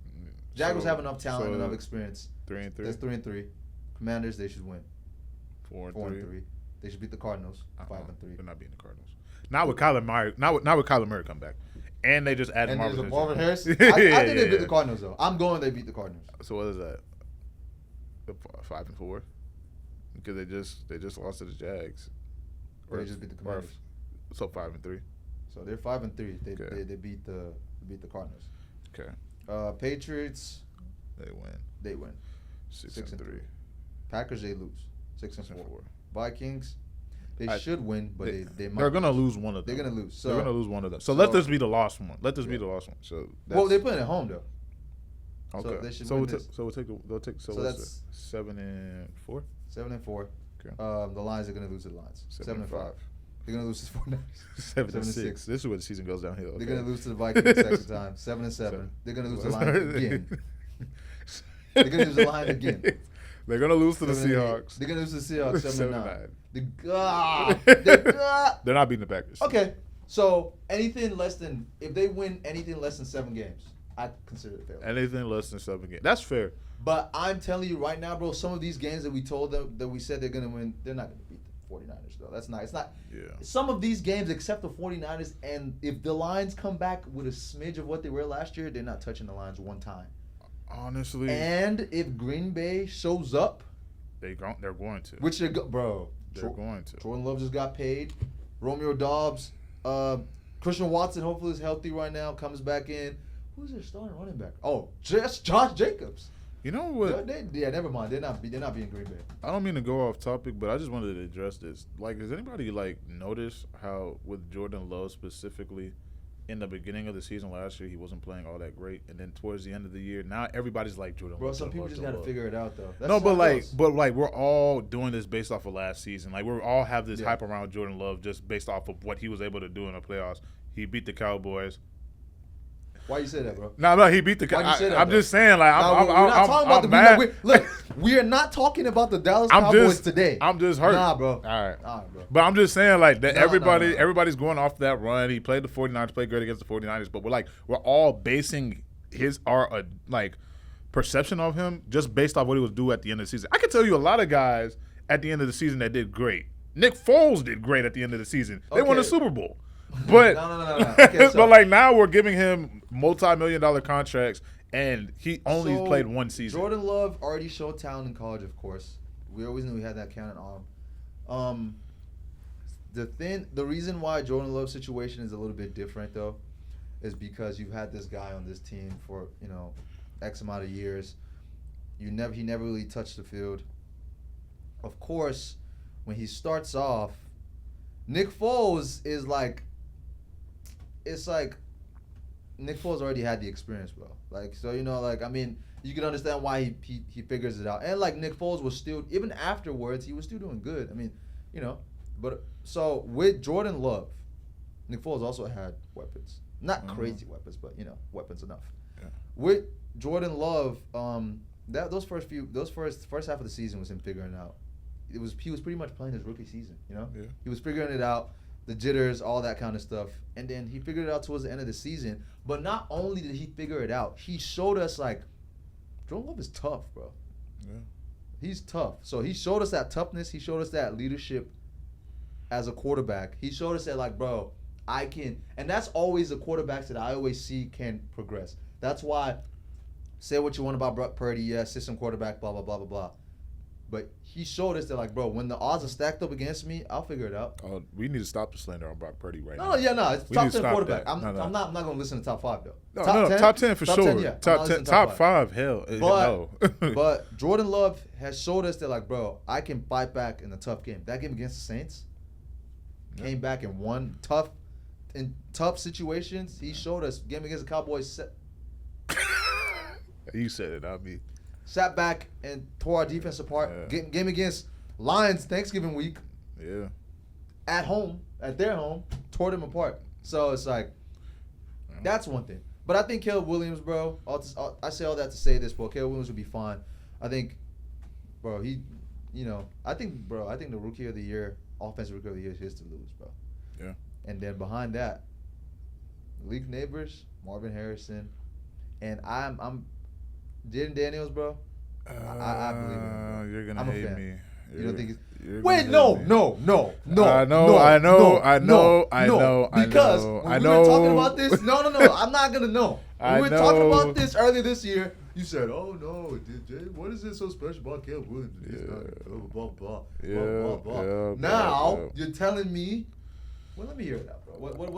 Jaguars have enough talent, enough experience. 3-3. That's 3-3. Commanders, they should win. 4-3. They should beat the Cardinals. 5-3. They're not beating the Cardinals. Not with Kyler Murray. Not with Kyler Murray come back. And they just added Marvin Harris. I think they beat the Cardinals though. I'm going. They beat the Cardinals. So what is that? 5-4. Because they just lost to the Jags. Or they just beat the Commanders. So 5-3. So they're 5-3. They beat the Cardinals. Okay. Patriots. They win. 6-3. Packers, they lose. 6-4. Vikings. They should win, but they might. They're gonna lose one of them. They're gonna lose. They're gonna lose one of them. So let this be the last one. Be the last one. So they're playing at home though. Okay. So they should so win we'll take. So that's 7-4. 7-4. Okay. The Lions are gonna lose to the Lions. 7-5. They're gonna lose to the 49ers. 7-6. This is where the season goes downhill. Okay. They're gonna lose to the Vikings second time. 7-7. They're gonna lose to the Lions again. They're gonna lose to the Lions again. They're gonna lose to the Seahawks. They're gonna lose to the Seahawks 7-9. They're not beating the Packers. Okay, so if they win anything less than 7 games, I consider it failure. Anything less than 7 games, that's fair. But I'm telling you right now, bro, some of these games that we told them that we said they're gonna win, they're not gonna beat the 49ers though. That's not. It's not. Yeah. Some of these games, except the 49ers, and if the Lions come back with a smidge of what they were last year, they're not touching the Lions one time. Honestly. And if Green Bay shows up, they're going to. Which bro. They're going to. Jordan Love just got paid. Romeo Doubs. Christian Watson hopefully is healthy right now. Comes back in. Who's their starting running back? Oh, just Josh Jacobs. You know what? Never mind. They're not being Green Bay. I don't mean to go off topic, but I just wanted to address this. Like, has anybody noticed how with Jordan Love specifically in the beginning of the season last year, he wasn't playing all that great, and then towards the end of the year, now everybody's like Jordan. Bro, some people just got to figure it out though. That's no, but like we're all doing this based off of last season. Like we all have this hype around Jordan Love just based off of what he was able to do in the playoffs. He beat the Cowboys. Why you say that, bro? No, he beat the Cowboys. I'm just saying, like, we're not talking about the look. We are not talking about the Dallas Cowboys today. I'm just hurt. Nah, bro. All right, bro. But I'm just saying, like, that everybody's going off that run. He played the 49ers, played great against the 49ers, but we're all basing our perception of him just based off what he was doing at the end of the season. I can tell you a lot of guys at the end of the season that did great. Nick Foles did great at the end of the season. They won a Super Bowl. But no. Okay, so, but like now we're giving him multi-million-dollar contracts, and he only played one season. Jordan Love already showed talent in college, of course. We always knew he had that cannon arm. The reason why Jordan Love's situation is a little bit different though, is because you've had this guy on this team for X amount of years. He never really touched the field. Of course, when he starts off, Nick Foles is like. It's like Nick Foles already had the experience, bro. Like, so, I mean, you can understand why he figures it out. And, like, Nick Foles was still, even afterwards, he was still doing good. I mean, But, so, with Jordan Love, Nick Foles also had weapons. Not crazy weapons, but, weapons enough. Yeah. With Jordan Love, first half of the season was him figuring out. He was pretty much playing his rookie season, Yeah. He was figuring it out. The jitters, all that kind of stuff. And then he figured it out towards the end of the season. But not only did he figure it out, he showed us, like, Jordan Love is tough, bro. Yeah. He's tough. So he showed us that toughness. He showed us that leadership as a quarterback. He showed us that, like, bro, I can. And that's always the quarterbacks that I always see can progress. That's why, say what you want about Brock Purdy, system quarterback, blah, blah, blah, blah, blah. But he showed us that, like, bro, when the odds are stacked up against me, I'll figure it out. Oh, we need to stop the slander on Brock Purdy right now. No. It's top 10 quarterback. I'm not going to listen to top 5, though. No, top 10 for sure. 10, yeah. Top 10, top 5, hell. No. But Jordan Love has showed us that, like, bro, I can fight back in a tough game. That game against the Saints, came back and won in tough situations. He showed us. Game against the Cowboys. You said it, not me. Sat back and tore our defense apart. Yeah. Game against Lions Thanksgiving week. Yeah. At their home, tore them apart. So it's like, that's one thing. But I think Caleb Williams, bro, I say all that to say this, bro. Caleb Williams will be fine. I think, bro, I think the rookie of the year, offensive rookie of the year is his to lose, bro. Yeah. And then behind that, league neighbors, Marvin Harrison, and I'm Jaden Daniels, bro. I believe in him, bro. You're gonna hate me. You don't think it's... Wait, no. I know. Because when we were talking about this, no. I'm not gonna know. When we were talking about this earlier this year, you said, "Oh no, what is it so special about Caleb Williams? Blah blah blah." Now you're telling me. Well, let me hear it out, bro.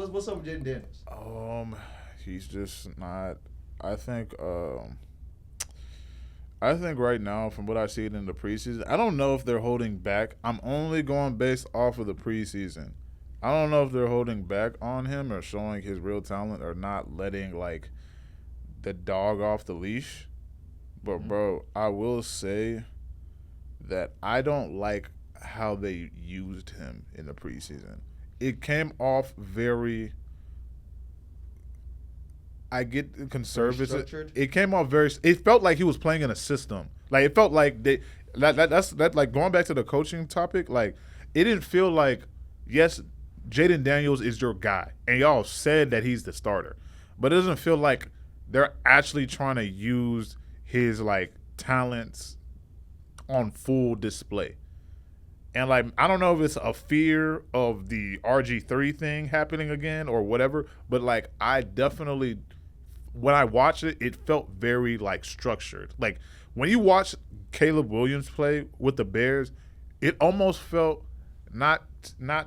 What's up with Jaden Daniels? He's just not. I think right now, from what I see in the preseason, I don't know if they're holding back. I'm only going based off of the preseason. I don't know if they're holding back on him or showing his real talent or not letting, like, the dog off the leash. But, bro, I will say that I don't like how they used him in the preseason. It came off very... I get conservative. It came off very. It felt like he was playing in a system. Like it felt like that's like going back to the coaching topic. Like it didn't feel like yes, Jaden Daniels is your guy, and y'all said that he's the starter, but it doesn't feel like they're actually trying to use his like talents on full display. And like I don't know if it's a fear of the RG3 thing happening again or whatever, but like I definitely. When I watched it, it felt very, like, structured. Like, when you watch Caleb Williams play with the Bears, it almost felt, not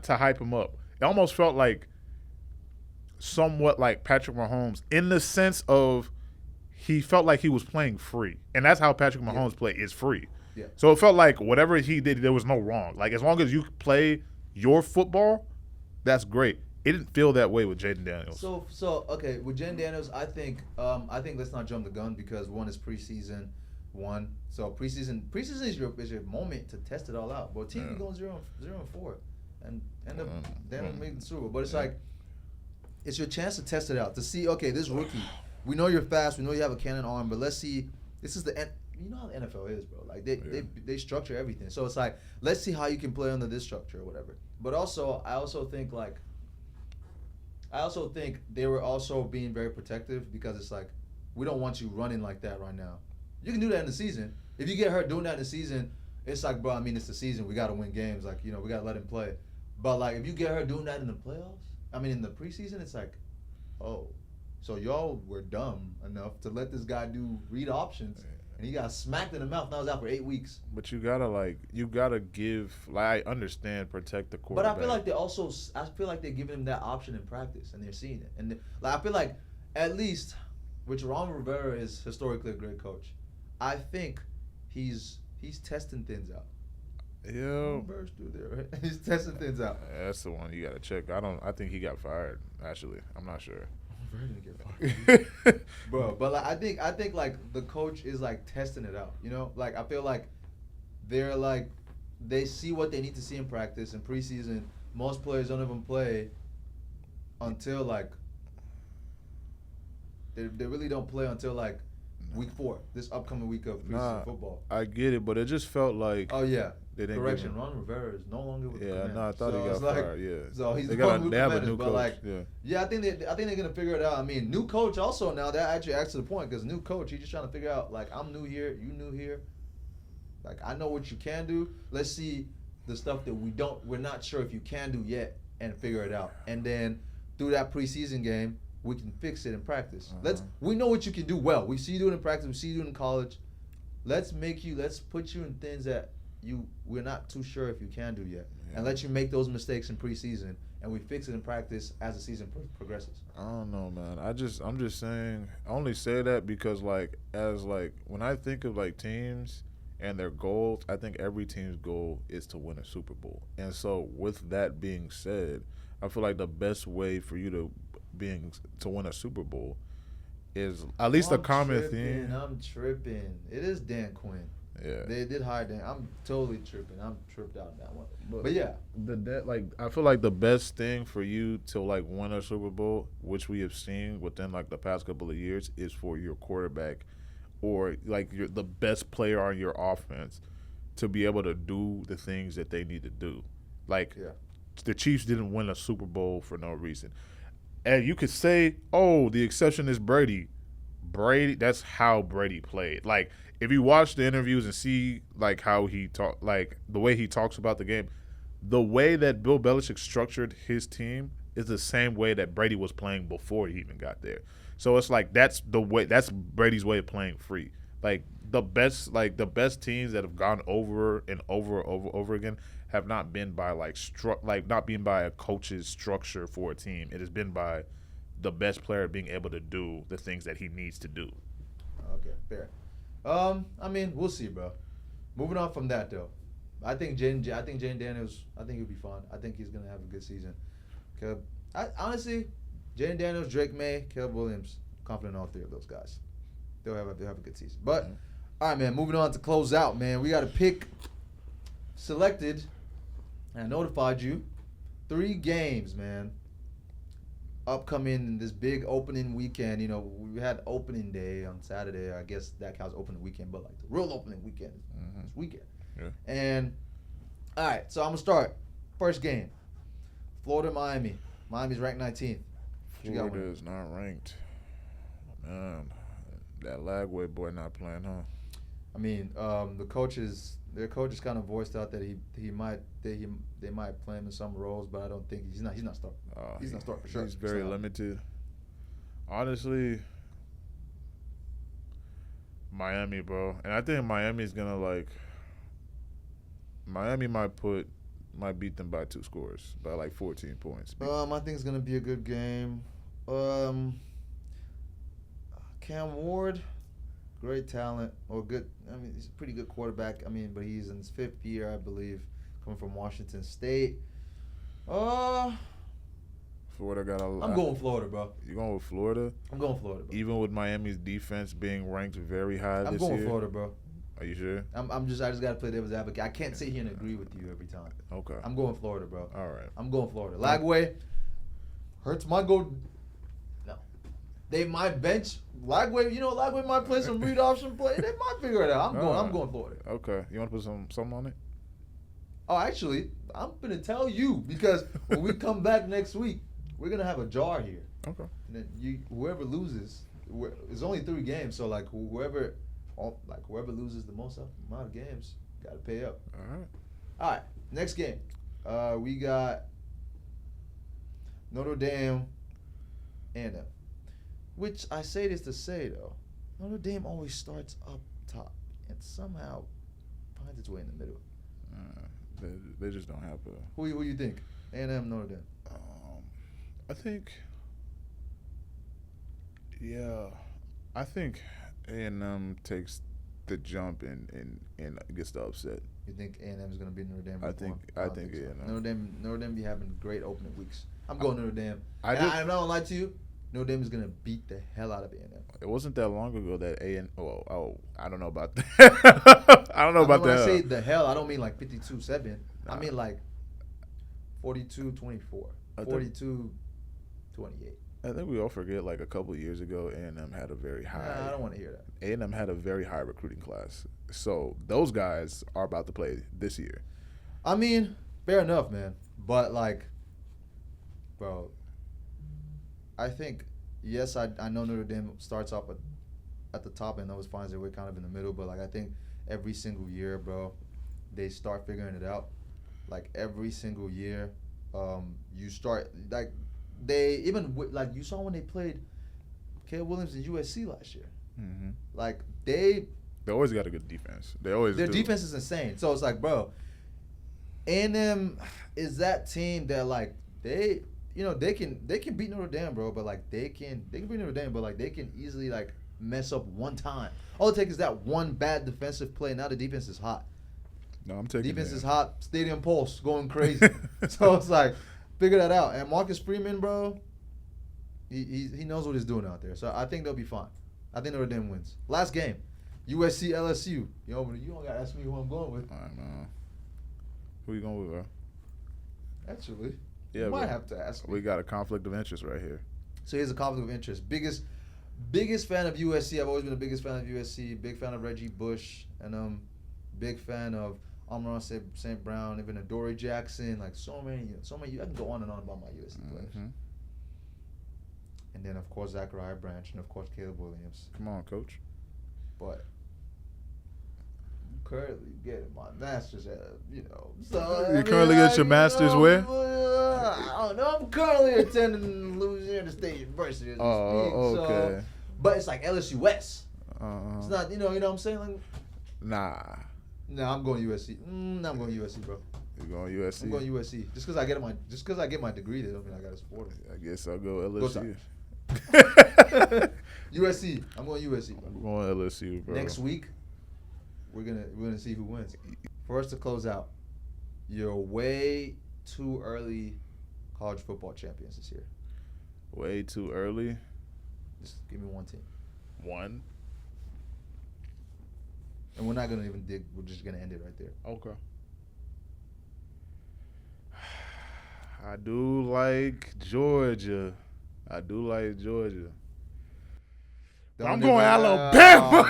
to hype him up, it almost felt like somewhat like Patrick Mahomes in the sense of he felt like he was playing free. And that's how Patrick Mahomes play is free. Yeah. So it felt like whatever he did, there was no wrong. Like, as long as you play your football, that's great. It didn't feel that way with Jaden Daniels. So okay, with Jaden Daniels, I think let's not jump the gun because one is preseason, so preseason is your moment to test it all out. But team be going 0-4 and end up making the Super Bowl. But it's like it's your chance to test it out to see. Okay, this rookie, we know you're fast, we know you have a cannon arm, but let's see. This is you know how the NFL is, bro. Like they structure everything. So it's like let's see how you can play under this structure or whatever. But also I also think they were also being very protective because it's like we don't want you running like that right now. You can do that in the season. If you get hurt doing that in the season, it's like, bro, I mean, it's the season. We got to win games. Like, you know, we got to let him play. But, like, if you get hurt doing that in the playoffs, I mean, in the preseason, it's like, oh, so y'all were dumb enough to let this guy do read options. And he got smacked in the mouth. Now he's out for 8 weeks. But you gotta give, like, I understand, protect the quarterback. But I feel like they're giving him that option in practice, and they're seeing it. And I feel like at least, which Ron Rivera is historically a great coach, I think he's testing things out. Yeah. He's testing things out. That's the one you gotta check. I think he got fired. Actually, I'm not sure. Rivera didn't get fired, bro. But like, I think like the coach is like testing it out. You know, like I feel like they're like they see what they need to see in practice. In preseason, most players don't even play until like they really don't play until like week 4, this upcoming week of preseason football. I get it, but it just felt like correction. Ron Rivera is no longer with the Commanders. No, I thought he got fired. Yeah, so he's they have a new coach. Like, I think they're gonna figure it out. I mean, new coach also now. That actually adds to the point because new coach, he's just trying to figure out like I'm new here, you new here. Like I know what you can do. Let's see the stuff that we're not sure if you can do yet, and figure it out. And then through that preseason game, we can fix it in practice. We know what you can do well. We see you do it in practice. We see you do it in college. Let's put you in things that we're not too sure if you can do yet, and let you make those mistakes in preseason, and we fix it in practice as the season progresses. I don't know, man. I'm just saying. I only say that because when I think of like teams and their goals, I think every team's goal is to win a Super Bowl. And so with that being said, I feel like the best way for you to win a Super Bowl is at least a common theme. I'm tripping. It is Dan Quinn. Yeah, they did hire Dan. I'm totally tripping. I'm tripped out on that one. But yeah, I feel like the best thing for you to like win a Super Bowl, which we have seen within like the past couple of years, is for your quarterback or like the best player on your offense to be able to do the things that they need to do. Like the Chiefs didn't win a Super Bowl for no reason. And you could say, oh, the exception is Brady. That's how Brady played. Like, if you watch the interviews and see, like, how he talk, like, the way he talks about the game, the way that Bill Belichick structured his team is the same way that Brady was playing before he even got there. So it's like that's Brady's way of playing free. Like, the best teams that have gone over and over again have not been by not being by a coach's structure for a team. It has been by the best player being able to do the things that he needs to do. Okay, fair. I mean, we'll see, bro. Moving on from that though, I think Jane Daniels. I think he'll be fine. I think he's gonna have a good season. Honestly, Jane Daniels, Drake May, Caleb Williams, confident in all 3 of those guys. They'll have a good season. But all right, man. Moving on to close out, man. We got a pick selected. And I notified you. 3 games, man. Upcoming in this big opening weekend. You know, we had opening day on Saturday. I guess that counts opening weekend, but like the real opening weekend is this weekend. Yeah. And all right, so I'm gonna start. First game, Florida, Miami. Miami's ranked 19th. Florida is not ranked. Man, that Lagway boy not playing, huh? I mean, their coaches kind of voiced out that they might play him in some roles, but I don't think he's not starting. He's not starting for sure. He's very limited. Honestly, Miami, bro, and I think Miami's gonna Miami might beat them by 2 scores, by like 14 points. I think it's gonna be a good game. Cam Ward. Great talent, or good. I mean, he's a pretty good quarterback. I mean, but he's in his 5th year, I believe, coming from Washington State. Florida got a lot. I'm going Florida, bro. You going with Florida? I'm going Florida, bro. Even with Miami's defense being ranked very high this year? I'm going Florida, bro. Are you sure? I just got to play devil's advocate. I can't sit here and agree with you every time. Okay. I'm going Florida, bro. All right. I'm going Florida. Lagway, Hurts might go. No. They might bench. Lagway might play some read option play. They might figure it out. I'm going Florida. Okay. You want to put something on it? Oh, actually, I'm going to tell you because when we come back next week, we're going to have a jar here. Okay. And then whoever loses, it's only 3 games, so like whoever loses the most amount of games got to pay up. All right. Next game. We got Notre Dame and which I say this to say though, Notre Dame always starts up top and somehow finds its way in the middle. They just don't have a. Who you think? A&M, Notre Dame. I think. Yeah, I think A&M takes the jump and gets the upset. You think A&M is going to beat Notre Dame? I think A&M. Notre Dame be having great opening weeks. I'm going Notre Dame. I'm not gonna lie to you. Notre Dame is gonna beat the hell out of A&M. It wasn't that long ago that I don't know about that. I don't know about that. When I say the hell, I don't mean like 52-7. I mean like 42-24, 42-28. I think we all forget like a couple of years ago, A&M had a very high. Nah, I don't want to hear that. A&M had a very high recruiting class, so those guys are about to play this year. I mean, fair enough, man. But like, bro, I think yes, I know Notre Dame starts off at the top and always finds their way kind of in the middle. But like, I think every single year, bro, they start figuring it out. Like every single year, you start like. They even like you saw when they played Caleb Williams and USC last year. Mm-hmm. Like they always got a good defense. Their defense is insane. So it's like, bro, A&M is that team that like they can beat Notre Dame, bro. But like they can beat Notre Dame, but like they can easily like mess up one time. All it takes is that one bad defensive play. Now the defense is hot. No, I'm taking defense is hot. Stadium pulse going crazy. So it's like. Figure that out. And Marcus Freeman, bro, he knows what he's doing out there. So I think they'll be fine. I think Notre Dame wins. Last game, USC LSU. You don't gotta ask me who I'm going with. All right, man. Who you going with, bro? Actually, yeah, you might have to ask me. We got a conflict of interest right here. So here's a conflict of interest. Biggest fan of USC. I've always been the biggest fan of USC. Big fan of Reggie Bush, and big fan of Amon St. Brown, even Adoree Jackson, like so many. I can go on and on about my USC players. And then of course Zachariah Branch, and of course Caleb Williams. Come on, coach. But I'm currently getting my master's So you currently get your master's where? I don't know. I'm currently attending Louisiana State University. As we speak, okay. But it's like LSU West. It's not. You know what I'm saying? Like, nah. No, I'm going USC. I'm going USC, bro. You going USC? I'm going USC. Just because I get my degree, they don't mean I got to support it. I guess I'll go LSU. USC. I'm going USC, bro. I'm going LSU, bro. Next week, we're gonna see who wins. For us to close out, you're way too early college football champions this year. Way too early? Just give me one team. One? And we're not going to even dig. We're just going to end it right there. Okay. I do like Georgia. I'm going Alabama.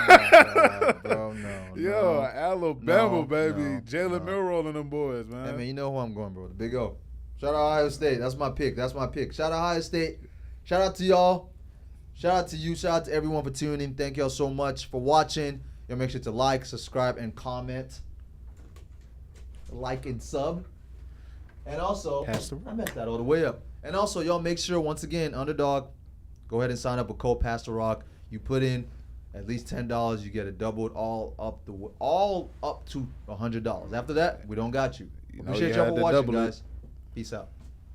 Bro, no. Yo, Alabama, baby. No, Jalen Milroe and them boys, man. Hey, man, you know who I'm going, bro. The Big O. Shout out Ohio State. That's my pick. Shout out Ohio State. Shout out to y'all. Shout out to you. Shout out to everyone for tuning in. Thank y'all so much for watching. Y'all make sure to like, subscribe, and comment. Like and sub. And also, I messed that all the way up. And also, y'all make sure, once again, Underdog, go ahead and sign up with code Pastor Rock. You put in at least $10, you get it doubled all up to $100. After that, we don't got you. Appreciate y'all for watching, guys. Peace out.